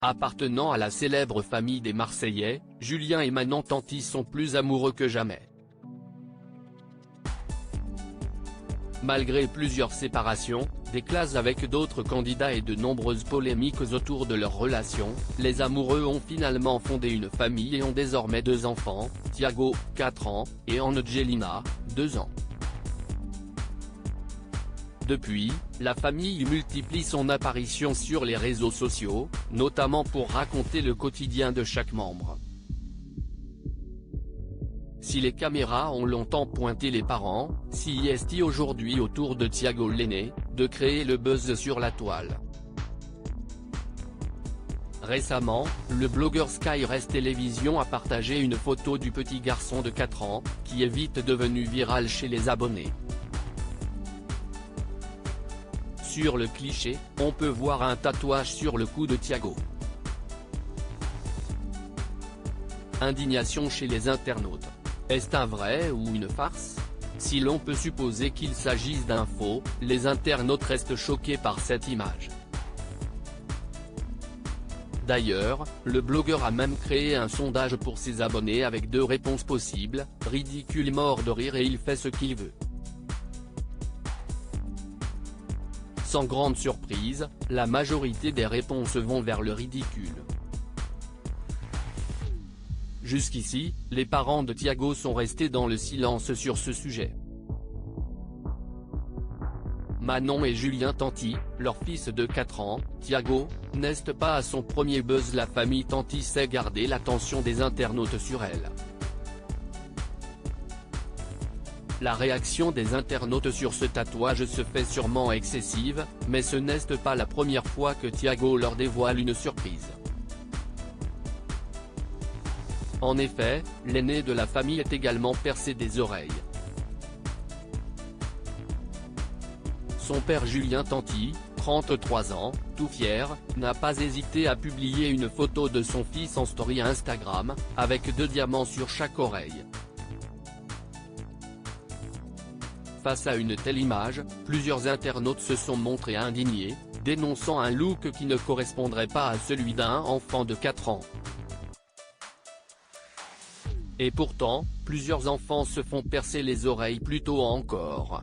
Appartenant à la célèbre famille des Marseillais, Julien et Manon Tanti sont plus amoureux que jamais. Malgré plusieurs séparations, des classes avec d'autres candidats et de nombreuses polémiques autour de leur relation, les amoureux ont finalement fondé une famille et ont désormais 2 enfants, Thiago, 4 ans, et Angelina, 2 ans. Depuis, la famille multiplie son apparition sur les réseaux sociaux, notamment pour raconter le quotidien de chaque membre. Si les caméras ont longtemps pointé les parents, si est aujourd'hui au tour de Thiago l'aîné, de créer le buzz sur la toile. Récemment, le blogueur SkyRest Télévision a partagé une photo du petit garçon de 4 ans, qui est vite devenu viral chez les abonnés. Sur le cliché, on peut voir un tatouage sur le cou de Thiago. Indignation chez les internautes. Est-ce un vrai ou une farce? Si l'on peut supposer qu'il s'agisse d'un faux, les internautes restent choqués par cette image. D'ailleurs, le blogueur a même créé un sondage pour ses abonnés avec 2 réponses possibles, ridicule, mort de rire et il fait ce qu'il veut. Sans grande surprise, la majorité des réponses vont vers le ridicule. Jusqu'ici, les parents de Thiago sont restés dans le silence sur ce sujet. Manon et Julien Tanti, leur fils de 4 ans, Thiago, n'est pas à son premier buzz. La famille Tanti sait garder l'attention des internautes sur elle. La réaction des internautes sur ce tatouage se fait sûrement excessive, mais ce n'est pas la première fois que Thiago leur dévoile une surprise. En effet, l'aîné de la famille est également percé des oreilles. Son père Julien Tanti, 33 ans, tout fier, n'a pas hésité à publier une photo de son fils en story Instagram, avec 2 diamants sur chaque oreille. Face à une telle image, plusieurs internautes se sont montrés indignés, dénonçant un look qui ne correspondrait pas à celui d'un enfant de 4 ans. Et pourtant, plusieurs enfants se font percer les oreilles plus tôt encore.